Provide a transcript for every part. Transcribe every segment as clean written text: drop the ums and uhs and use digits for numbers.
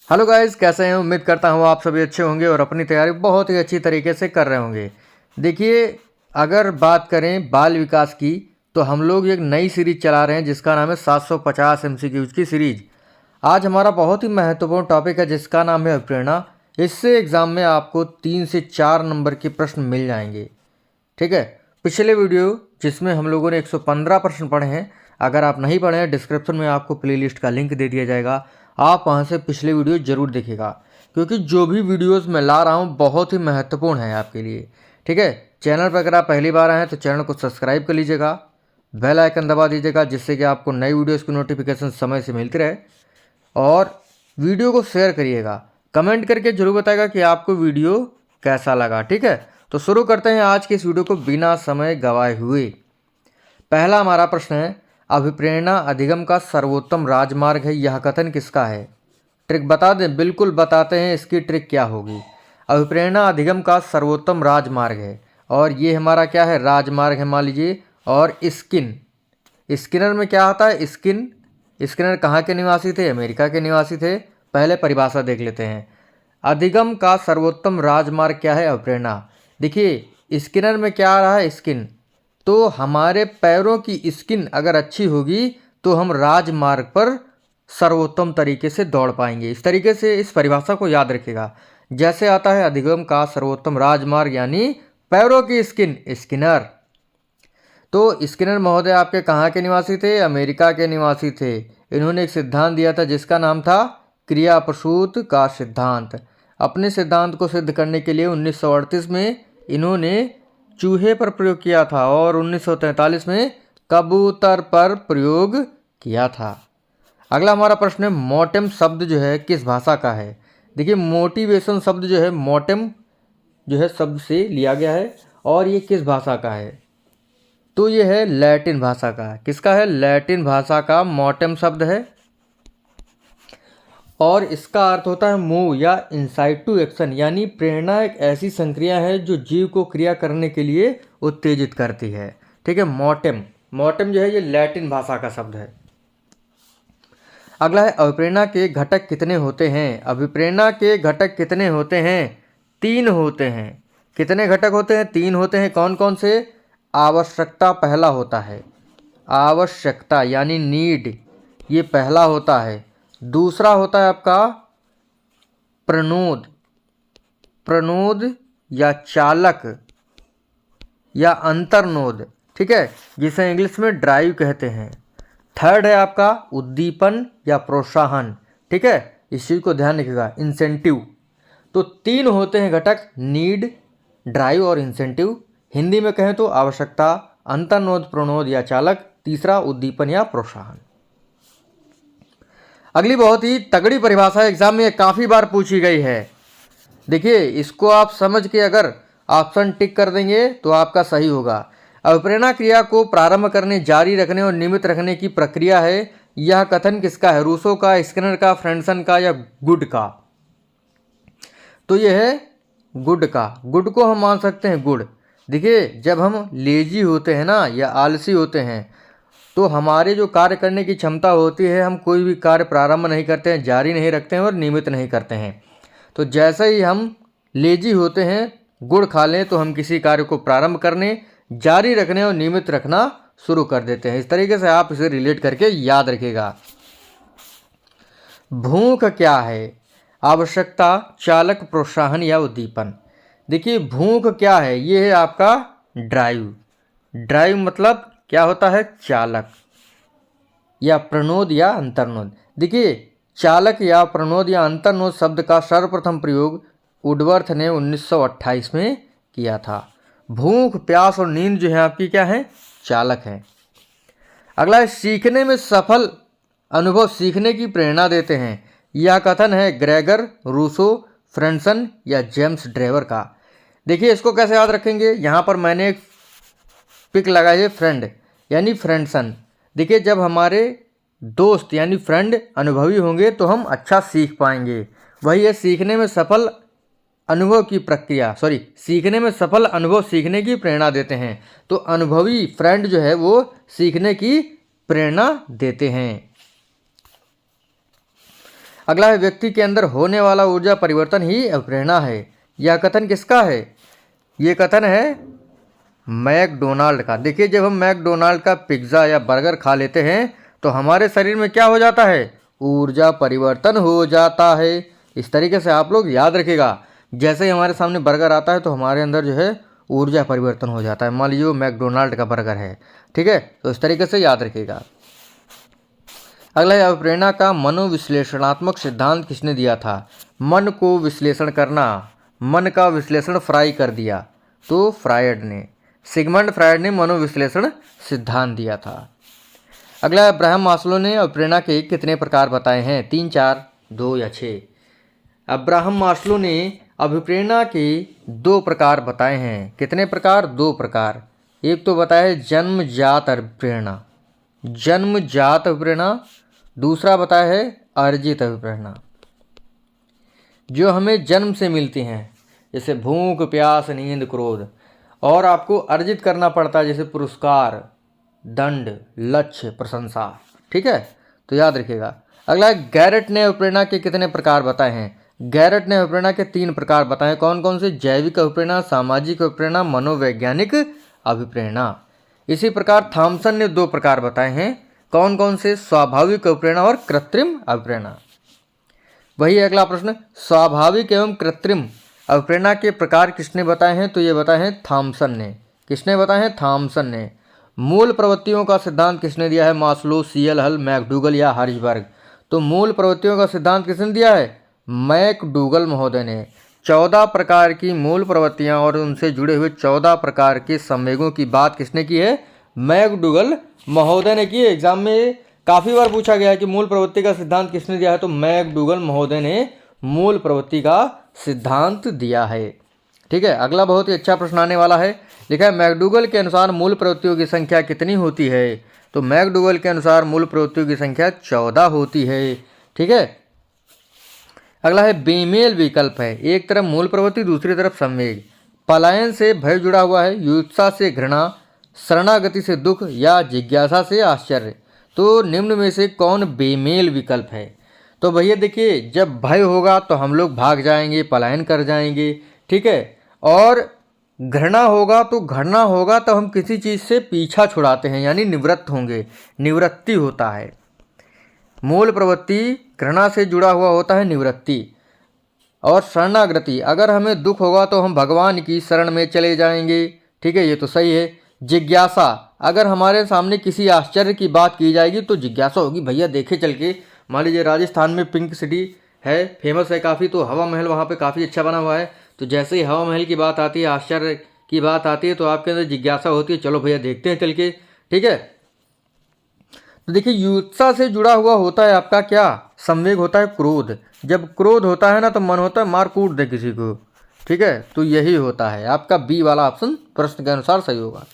Hello guys, कैसे हैं? उम्मीद करता हूँ आप सभी अच्छे होंगे और अपनी तैयारी बहुत ही अच्छी तरीके से कर रहे होंगे। देखिए, अगर बात करें बाल विकास की तो हम लोग एक नई सीरीज चला रहे हैं जिसका नाम है 750 एमसीक्यूज की सीरीज। आज हमारा बहुत ही महत्वपूर्ण टॉपिक है जिसका नाम है अभिप्रेरणा। इससे एग्ज़ाम में आपको 3 से 4 नंबर के प्रश्न मिल जाएंगे। ठीक है। पिछले वीडियो जिसमें हम लोगों ने 115 प्रश्न पढ़े हैं, अगर आप नहीं पढ़े हैं डिस्क्रिप्शन में आपको प्लेलिस्ट का लिंक दे दिया जाएगा, आप वहां से पिछले वीडियो जरूर देखिएगा, क्योंकि जो भी वीडियोस मैं ला रहा हूं बहुत ही महत्वपूर्ण है आपके लिए। ठीक है। चैनल पर अगर आप पहली बार आए हैं तो चैनल को सब्सक्राइब कर लीजिएगा, बेल आइकन दबा दीजिएगा जिससे कि आपको नई वीडियोज़ की नोटिफिकेशन समय से मिलती रहे। और वीडियो को शेयर करिएगा, कमेंट करके जरूर बताएगा कि आपको वीडियो कैसा लगा। ठीक है। तो शुरू करते हैं आज के इस वीडियो को बिना समय गवाए हुए। पहला हमारा प्रश्न है, अभिप्रेरणा अधिगम का सर्वोत्तम राजमार्ग है, यह कथन किसका है? ट्रिक बता दें? बिल्कुल बताते हैं इसकी ट्रिक क्या होगी। अभिप्रेरणा अधिगम का सर्वोत्तम राजमार्ग है और ये हमारा क्या है? राजमार्ग है मान लीजिए। और स्किनर में क्या आता है? स्किनर कहाँ के निवासी थे? अमेरिका के निवासी थे। पहले परिभाषा देख लेते हैं। अधिगम का सर्वोत्तम राजमार्ग क्या है? अभिप्रेरणा। देखिए, स्किनर में क्या आ रहा है? स्किन। तो हमारे पैरों की स्किन अगर अच्छी होगी तो हम राजमार्ग पर सर्वोत्तम तरीके से दौड़ पाएंगे। इस तरीके से इस परिभाषा को याद रखिएगा। जैसे आता है अधिगम का सर्वोत्तम राजमार्ग यानी पैरों की स्किन, स्किनर। तो स्किनर महोदय आपके कहाँ के निवासी थे? अमेरिका के निवासी थे। इन्होंने एक सिद्धांत दिया था जिसका नाम था क्रिया प्रसूत का सिद्धांत। अपने सिद्धांत को सिद्ध करने के लिए 1938 में इन्होंने चूहे पर प्रयोग किया था और 1943 में कबूतर पर प्रयोग किया था। अगला हमारा प्रश्न है, मोटेम शब्द जो है किस भाषा का है? देखिए, मोटिवेशन शब्द जो है मोटेम जो है शब्द से लिया गया है और ये किस भाषा का है? तो ये है लैटिन भाषा का। किसका है? लैटिन भाषा का मोटेम शब्द है और इसका अर्थ होता है मूव या इंसाइट टू एक्शन, यानी प्रेरणा एक ऐसी संक्रिया है जो जीव को क्रिया करने के लिए उत्तेजित करती है। ठीक है। मोटेम जो है ये लैटिन भाषा का शब्द है। अगला है, अभिप्रेरणा के घटक कितने होते हैं? अभिप्रेरणा के घटक कितने होते हैं? 3 होते हैं। कितने घटक होते हैं? 3 होते हैं। कौन कौन से? आवश्यकता पहला होता है। आवश्यकता यानी नीड, ये पहला होता है। दूसरा होता है आपका प्रणोद या चालक या अंतर्नोद। ठीक है, जिसे इंग्लिश में ड्राइव कहते हैं। थर्ड है आपका उद्दीपन या प्रोत्साहन। ठीक है, इस चीज को ध्यान रखिएगा, इंसेंटिव। तो 3 होते हैं घटक, नीड, ड्राइव और इंसेंटिव। हिंदी में कहें तो आवश्यकता, अंतर्नोद, प्रणोद या चालक, तीसरा उद्दीपन या प्रोत्साहन। अगली बहुत ही तगड़ी परिभाषा एग्जाम में काफी बार पूछी गई है। देखिए, इसको आप समझ के अगर ऑप्शन टिक कर देंगे तो आपका सही होगा। अभिप्रेरणा क्रिया को प्रारंभ करने, जारी रखने और नियमित रखने की प्रक्रिया है। यह कथन किसका है? रूसो का, स्किनर का, फ्रेंसन का या गुड का? तो यह है गुड का। गुड को हम मान सकते हैं गुड। देखिए, जब हम लेजी होते हैं ना या आलसी होते हैं तो हमारे जो कार्य करने की क्षमता होती है, हम कोई भी कार्य प्रारंभ नहीं करते हैं, जारी नहीं रखते हैं और नियमित नहीं करते हैं। तो जैसे ही हम लेजी होते हैं, गुड़ खा लें तो हम किसी कार्य को प्रारंभ करने, जारी रखने और नियमित रखना शुरू कर देते हैं। इस तरीके से आप इसे रिलेट करके याद रखिएगा। भूख क्या है? आवश्यकता, चालक, प्रोत्साहन या उद्दीपन। देखिए, भूख क्या है? ये है आपका ड्राइव। ड्राइव मतलब क्या होता है? चालक या प्रणोद या अंतर्नोद। देखिए, चालक या प्रणोद या अंतर्नोद शब्द का सर्वप्रथम प्रयोग वुडवर्थ ने 1928 में किया था। भूख, प्यास और नींद जो है आपकी क्या है? चालक है। अगला है, सीखने में सफल अनुभव सीखने की प्रेरणा देते हैं। यह कथन है ग्रेगर, रूसो, फ्रेंसन या जेम्स ड्रेवर का। देखिए, इसको कैसे याद रखेंगे? यहाँ पर मैंने एक पिक लगाई है, फ्रेंड यानी फ्रेंसन। देखिए, जब हमारे दोस्त यानी फ्रेंड अनुभवी होंगे तो हम अच्छा सीख पाएंगे। वही है सीखने में सफल अनुभव की प्रक्रिया, सीखने में सफल अनुभव सीखने की प्रेरणा देते हैं। तो अनुभवी फ्रेंड जो है वो सीखने की प्रेरणा देते हैं। अगला है व्यक्ति के अंदर होने वाला ऊर्जा परिवर्तन ही अभिप्रेरणा है। यह कथन किसका है? ये कथन है मैकडोनाल्ड का। देखिए, जब हम मैकडोनाल्ड का पिज्ज़ा या बर्गर खा लेते हैं तो हमारे शरीर में क्या हो जाता है? ऊर्जा परिवर्तन हो जाता है। इस तरीके से आप लोग याद रखिएगा, जैसे ही हमारे सामने बर्गर आता है तो हमारे अंदर जो है ऊर्जा परिवर्तन हो जाता है। मान लीजिए वो मैकडोनाल्ड का बर्गर है, ठीक है, तो इस तरीके से याद रखिएगा। अगला है अभिप्रेरणा का मनोविश्लेषणात्मक सिद्धांत किसने दिया था? मन को विश्लेषण करना, मन का विश्लेषण फ्राई कर दिया तो फ्रायड ने, सिगमंड फ्रायड ने मनोविश्लेषण सिद्धांत दिया था। अगला है अब्राहम मास्लो ने अभिप्रेरणा के कितने प्रकार बताए हैं? 3, 4, 2 या 6? अब्राहम मास्लो ने अभिप्रेरणा के 2 प्रकार बताए हैं। कितने प्रकार? 2 प्रकार। एक तो बताया है जन्मजात अभिप्रेरणा, जन्मजात अभिप्रेरणा। दूसरा बताया है अर्जित अभिप्रेरणा, जो हमें जन्म से मिलती हैं, जैसे भूख, प्यास, नींद, क्रोध। और आपको अर्जित करना पड़ता है, जैसे पुरस्कार, दंड, लक्ष्य, प्रशंसा। ठीक है, तो याद रखिएगा। अगला, गैरेट ने अभिप्रेरणा के कितने प्रकार बताए हैं? गैरेट ने अभिप्रेरणा के 3 प्रकार बताए। कौन कौन से? जैविक अभिप्रेरणा, सामाजिक अभिप्रेरणा, मनोवैज्ञानिक अभिप्रेरणा। इसी प्रकार थॉमसन ने 2 प्रकार बताए हैं। कौन कौन से? स्वाभाविक अभिप्रेरणा और कृत्रिम अभिप्रेरणा। वही अगला प्रश्न, स्वाभाविक एवं कृत्रिम अभिप्रेरणा के प्रकार किसने बताए हैं? तो ये बताए हैं थॉमसन ने। किसने बताए हैं? थॉमसन ने। मूल प्रवृत्तियों का सिद्धांत किसने दिया है? मास्लो, सीएल हल, मैकडूगल या हर्जबर्ग? तो मूल प्रवृत्तियों का सिद्धांत किसने दिया है? मैकडूगल महोदय ने। 14 प्रकार की मूल प्रवृत्तियां और उनसे जुड़े हुए 14 प्रकार के संवेगों की बात किसने की है? मैकडूगल महोदय ने की। एग्जाम में काफ़ी बार पूछा गया है कि मूल प्रवृत्ति का सिद्धांत किसने दिया है, तो मैकडूगल महोदय ने मूल प्रवृत्ति का सिद्धांत दिया है। ठीक है, अगला बहुत ही अच्छा प्रश्न आने वाला है। लिखा है मैकडूगल के अनुसार मूल प्रवृत्तियों की संख्या कितनी होती है? तो मैकडूगल के अनुसार मूल प्रवृत्तियों की संख्या 14 होती है। ठीक है, अगला है बेमेल विकल्प है। एक तरफ मूल प्रवृत्ति, दूसरी तरफ संवेग। पलायन से भय जुड़ा हुआ है, युत्सा से घृणा, शरणागति से दुख या जिज्ञासा से आश्चर्य। तो निम्न में से कौन बेमेल विकल्प है? तो भैया देखिए, जब भय होगा तो हम लोग भाग जाएंगे, पलायन कर जाएंगे। ठीक है, और घृणा होगा तो हम किसी चीज़ से पीछा छुड़ाते हैं, यानी निवृत्त होंगे, निवृत्ति होता है। मूल प्रवृत्ति घृणा से जुड़ा हुआ होता है, निवृत्ति। और शरणागति, अगर हमें दुख होगा तो हम भगवान की शरण में चले जाएंगे। ठीक है, ये तो सही है। जिज्ञासा, अगर हमारे सामने किसी आश्चर्य की बात की जाएगी तो जिज्ञासा होगी, भैया देखे चल के। मान लीजिए राजस्थान में पिंक सिटी है, फेमस है काफ़ी, तो हवा महल वहाँ पे काफ़ी अच्छा बना हुआ है। तो जैसे ही हवा महल की बात आती है, आश्चर्य की बात आती है, तो आपके अंदर जिज्ञासा होती है, चलो भैया देखते हैं चल के। ठीक है, तो देखिए, युत्सा से जुड़ा हुआ होता है आपका क्या? संवेग होता है क्रोध। जब क्रोध होता है ना तो मन होता है मार कूट दे किसी को। ठीक है, तो यही होता है आपका बी वाला ऑप्शन प्रश्न के अनुसार सही होगा।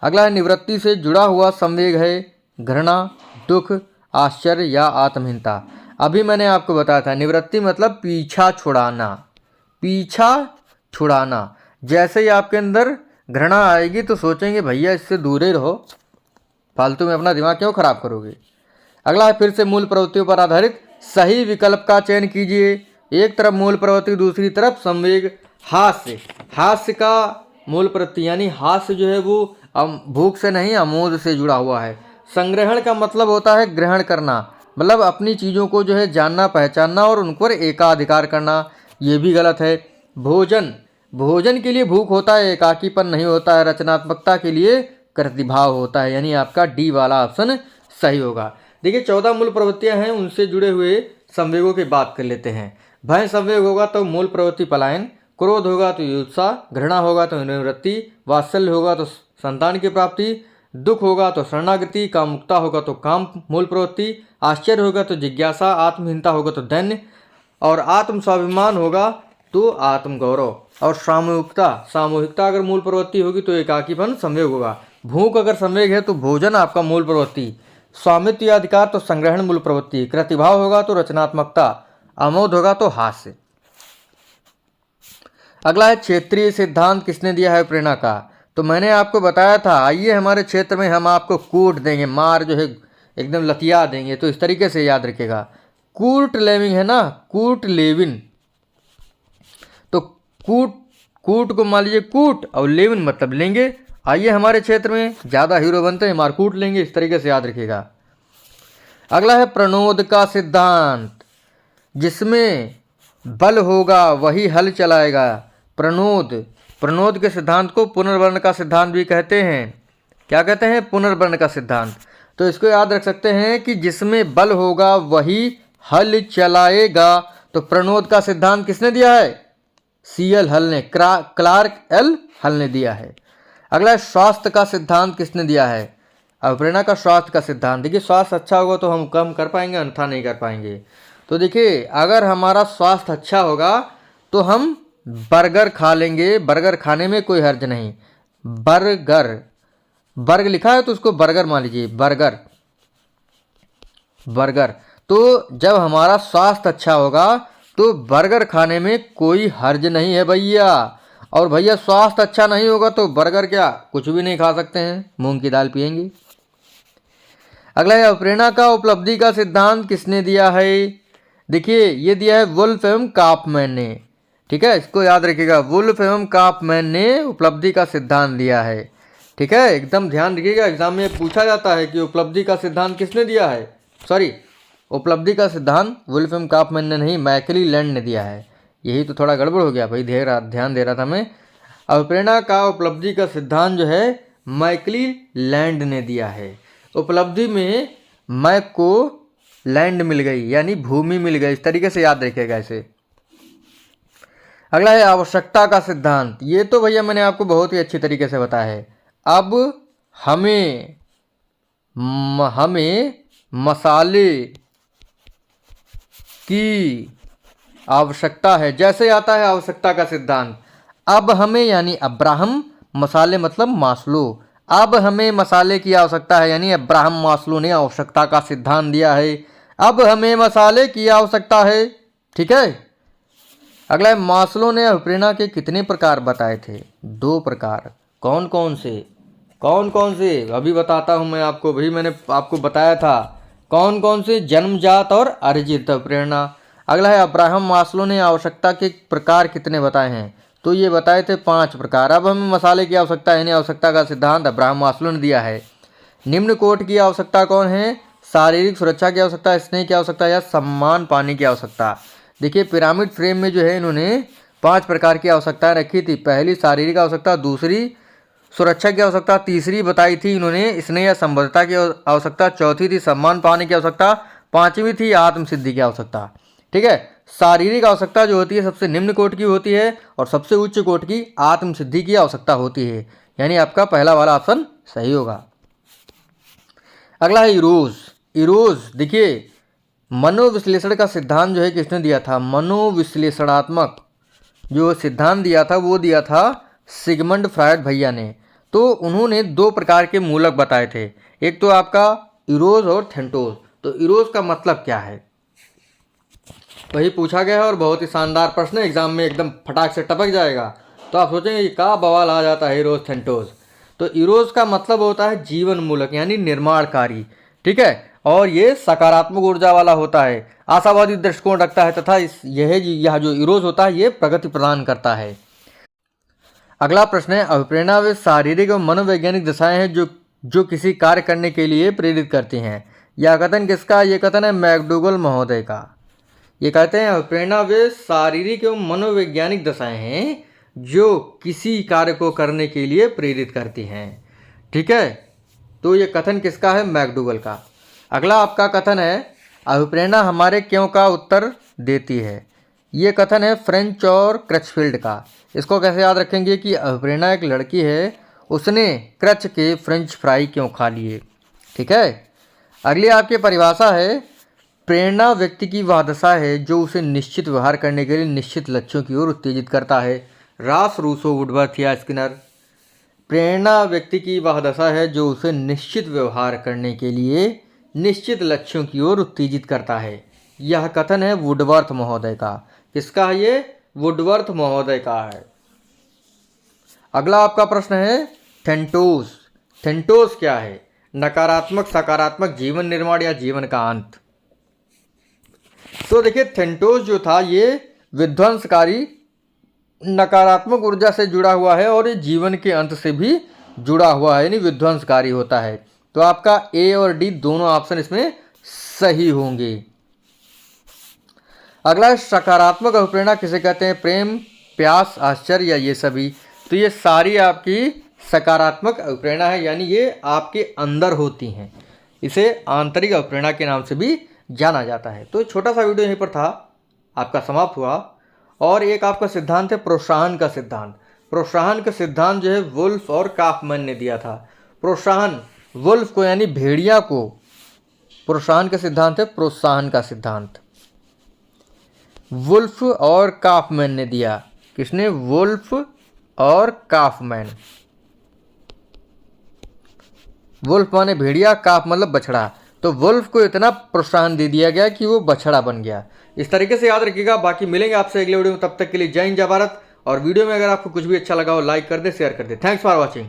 अगला है निवृत्ति से जुड़ा हुआ संवेग है घृणा, दुख, आश्चर्य या आत्महीनता। अभी मैंने आपको बताया था, निवृत्ति मतलब पीछा छुड़ाना, पीछा छुड़ाना। जैसे ही आपके अंदर घृणा आएगी तो सोचेंगे भैया इससे दूर ही रहो, फालतू में अपना दिमाग क्यों खराब करोगे। अगला है फिर से मूल प्रवृत्तियों पर आधारित सही विकल्प का चयन कीजिए। एक तरफ मूल प्रवृत्ति, दूसरी तरफ संवेग। हास्य, हास्य का मूल प्रवृत्ति यानी हास्य जो है वो भूख से नहीं, आमोद से जुड़ा हुआ है। संग्रहण का मतलब होता है ग्रहण करना, मतलब अपनी चीज़ों को जो है जानना, पहचानना और उन पर एकाधिकार करना। ये भी गलत है। भोजन, भोजन के लिए भूख होता है, एकाकीपन नहीं होता है। रचनात्मकता के लिए प्रतिभाव होता है, यानी आपका डी वाला ऑप्शन सही होगा। देखिए 14 मूल प्रवृत्तियां हैं, उनसे जुड़े हुए संवेगों की बात कर लेते हैं। भय संवेग होगा तो मूल प्रवृत्ति पलायन, क्रोध होगा तो युत्सा, घृणा होगा तो निवृत्ति, वात्सल्य होगा तो संतान की प्राप्ति, दुख होगा तो शरणागति, कामुकता होगा तो काम मूल प्रवृत्ति, आश्चर्य होगा तो जिज्ञासा, आत्महीनता होगा तो दैन्य, और आत्म स्वाभिमान होगा तो आत्मगौरव, और सामूहिकता, सामूहिकता अगर मूल प्रवृत्ति होगी तो एकाकीपन संवेग होगा। भूख अगर संवेग है तो भोजन आपका मूल प्रवृत्ति, स्वामित्व या अधिकार तो संग्रहण मूल प्रवृत्ति, प्रतिभाव होगा तो रचनात्मकता, आमोद होगा तो हास्य। अगला है क्षेत्रीय सिद्धांत किसने दिया है प्रेरणा का? तो मैंने आपको बताया था, आइए हमारे क्षेत्र में हम आपको कूट देंगे, मार जो है एकदम लतिया देंगे। तो इस तरीके से याद रखिएगा, कूर्ट लेविंग है ना, कूर्ट लेविन, तो कूट कूट को मान लीजिए कूट और लेविन मतलब लेंगे। आइए हमारे क्षेत्र में ज़्यादा हीरो बनते हैं, मारकूट लेंगे, इस तरीके से याद रखिएगा। अगला है प्रणोद का सिद्धांत, जिसमें बल होगा वही हल चलाएगा। प्रणोद, प्रणोद के सिद्धांत को पुनर्वर्ण का सिद्धांत भी कहते हैं। क्या कहते हैं? पुनर्वर्ण का सिद्धांत। तो इसको याद रख सकते हैं कि जिसमें बल होगा वही हल चलाएगा। तो प्रणोद का सिद्धांत किसने दिया है? CL हल ने, क्लार्क L हल ने दिया है। अगला स्वास्थ्य का सिद्धांत किसने दिया है? अभिप्रेरणा का स्वास्थ्य का सिद्धांत। देखिए स्वास्थ्य अच्छा होगा तो हम कम कर पाएंगे, अन्यथा नहीं कर पाएंगे। तो देखिए अगर हमारा स्वास्थ्य अच्छा होगा तो हम बर्गर खा लेंगे, बर्गर खाने में कोई हर्ज नहीं। बर्गर, बर्ग लिखा है तो उसको बर्गर मान लीजिए, बर्गर, बर्गर। तो जब हमारा स्वास्थ्य अच्छा होगा तो बर्गर खाने में कोई हर्ज नहीं है भैया। और भैया स्वास्थ्य अच्छा नहीं होगा तो बर्गर क्या, कुछ भी नहीं खा सकते हैं, मूंग की दाल पिएंगे। अगला है अभिप्रेरणा का उपलब्धि का सिद्धांत किसने दिया है? देखिए ये दिया है वुल्फ एवं काफमैन ने। ठीक है, इसको याद रखिएगा, वुल्फ एवं काफमैन ने उपलब्धि का सिद्धांत दिया है। ठीक है, एकदम ध्यान रखिएगा, एग्जाम में पूछा जाता है कि उपलब्धि का सिद्धांत किसने दिया है। सॉरी, उपलब्धि का सिद्धांत वुल्फ एवं काफमैन ने नहीं, मैकली लैंड ने दिया है। यही तो थोड़ा गड़बड़ हो गया भाई, ध्यान दे रहा था मैं। अभिप्रेरणा का उपलब्धि का सिद्धांत जो है मैकली लैंड ने दिया है। उपलब्धि में मैक को लैंड मिल गई, यानी भूमि मिल गई, इस तरीके से याद रखिएगा इसे। अगला है आवश्यकता का सिद्धांत। ये तो भैया मैंने आपको बहुत ही अच्छी तरीके से बताया है। अब हमें मसाले की आवश्यकता है, जैसे आता है आवश्यकता का सिद्धांत। अब हमें यानी अब्राहम, मसाले मतलब मास्लो। अब हमें मसाले की आवश्यकता है, यानी अब्राहम मास्लो ने आवश्यकता का सिद्धांत दिया है। अब हमें मसाले की आवश्यकता है। ठीक है, अगला है मास्लो ने अभिप्रेरणा के कितने प्रकार बताए थे? 2 प्रकार। कौन कौन से? कौन कौन से अभी बताता हूं मैं आपको, भी मैंने आपको बताया था कौन कौन से, जन्मजात और अर्जित अभिप्रेरणा। अगला है अब्राहम मास्लो ने आवश्यकता के प्रकार कितने बताए हैं? तो ये बताए थे 5 प्रकार। अब हमें मसाले की आवश्यकता है, यानी आवश्यकता का सिद्धांत अब्राहम मास्लो ने दिया है। निम्न कोट की आवश्यकता कौन है? शारीरिक सुरक्षा की आवश्यकता, स्नेह की आवश्यकता या सम्मान पाने की आवश्यकता। देखिए पिरामिड फ्रेम में जो है इन्होंने 5 प्रकार की आवश्यकताएं रखी थी। पहली शारीरिक आवश्यकता, दूसरी सुरक्षा की आवश्यकता, तीसरी बताई थी इन्होंने स्नेह या संबद्धता की आवश्यकता, चौथी थी सम्मान पाने की आवश्यकता, 5वीं थी आत्मसिद्धि की आवश्यकता। ठीक है, शारीरिक आवश्यकता जो होती है सबसे निम्न कोट की होती है और सबसे उच्च कोट की आत्मसिद्धि की आवश्यकता होती है, यानी आपका पहला वाला ऑप्शन सही होगा। अगला है इरोज। इरोज देखिए मनोविश्लेषण का सिद्धांत जो है किसने दिया था? मनोविश्लेषणात्मक जो सिद्धांत दिया था वो दिया था सिगमंड फ्रायड भैया ने। तो उन्होंने 2 प्रकार के मूलक बताए थे, एक तो आपका इरोज और थेंटोस। तो इरोज का मतलब क्या है वही पूछा गया है और बहुत ही शानदार प्रश्न है, एग्जाम में एकदम फटाक से टपक जाएगा। तो आप सोचेंगे क्या बवाल आ जाता है इरोज थेंटोस। तो इरोज का मतलब होता है जीवन मूलक, यानी निर्माणकारी। ठीक है, और ये सकारात्मक ऊर्जा वाला होता है, आशावादी दृष्टिकोण रखता है तथा यह जो इरोज होता है ये प्रगति प्रदान करता है। अगला प्रश्न है अभिप्रेरणा वे शारीरिक और मनोवैज्ञानिक दशाएं हैं जो किसी कार्य करने के लिए प्रेरित करती हैं। यह कथन किसका? ये कथन है मैकडूगल महोदय का। ये कहते हैं अभिप्रेरणा वे शारीरिक एवं मनोवैज्ञानिक दशाएं हैं जो किसी कार्य को करने के लिए प्रेरित करती हैं। ठीक है, तो ये कथन किसका है? मैकडूगल का। अगला आपका कथन है अभिप्रेरणा हमारे क्यों का उत्तर देती है। ये कथन है फ्रेंच और क्रचफील्ड का। इसको कैसे याद रखेंगे कि अभिप्रेरणा एक लड़की है, उसने क्रच के फ्रेंच फ्राई क्यों खा लिए। ठीक है, अगली आपकी परिभाषा है प्रेरणा व्यक्ति की वह दशा है जो उसे निश्चित व्यवहार करने के लिए निश्चित लक्ष्यों की ओर उत्तेजित करता है। रास, रूसो, वुडवर्थ या स्किनर। प्रेरणा व्यक्ति की वह दशा है जो उसे निश्चित व्यवहार करने के लिए निश्चित लक्ष्यों की ओर उत्तेजित करता है। यह कथन है वुडवर्थ महोदय का। किसका है ये? वुडवर्थ महोदय का है। अगला आपका प्रश्न है थेंटोस। थेंटोस क्या है? नकारात्मक सकारात्मक जीवन निर्माण या जीवन का अंत। तो देखिए थेंटोस जो था ये विध्वंसकारी नकारात्मक ऊर्जा से जुड़ा हुआ है और ये जीवन के अंत से भी जुड़ा हुआ है, यानी विध्वंसकारी होता है। तो आपका ए और डी दोनों ऑप्शन इसमें सही होंगे। अगला सकारात्मक अभिप्रेरणा किसे कहते हैं? प्रेम, प्यास, आश्चर्य या ये सभी? तो ये सारी आपकी सकारात्मक अभिप्रेरणा है, यानी ये आपके अंदर होती हैं। इसे आंतरिक अभिप्रेरणा के नाम से भी जाना जाता है। तो छोटा सा वीडियो यहीं पर था, आपका समाप्त हुआ। और एक आपका सिद्धांत है प्रोत्साहन का सिद्धांत। प्रोत्साहन का सिद्धांत जो है वुल्फ और काफमैन ने दिया था। प्रोत्साहन वुल्फ को यानी भेड़िया को प्रोत्साहन का सिद्धांत है प्रोत्साहन का सिद्धांत। वुल्फ और काफमैन ने दिया। किसने? वुल्फ और काफमैन। वुल्फ माने भेड़िया, काफ मतलब बछड़ा। तो वुल्फ को इतना प्रोत्साहन दे दिया गया कि वो बछड़ा बन गया। इस तरीके से याद रखिएगा। बाकी मिलेंगे आपसे अगले वीडियो में, तब तक के लिए जय हिंद जय भारत। और वीडियो में अगर आपको कुछ भी अच्छा लगा हो लाइक कर दे, शेयर कर दे। Thanks for watching.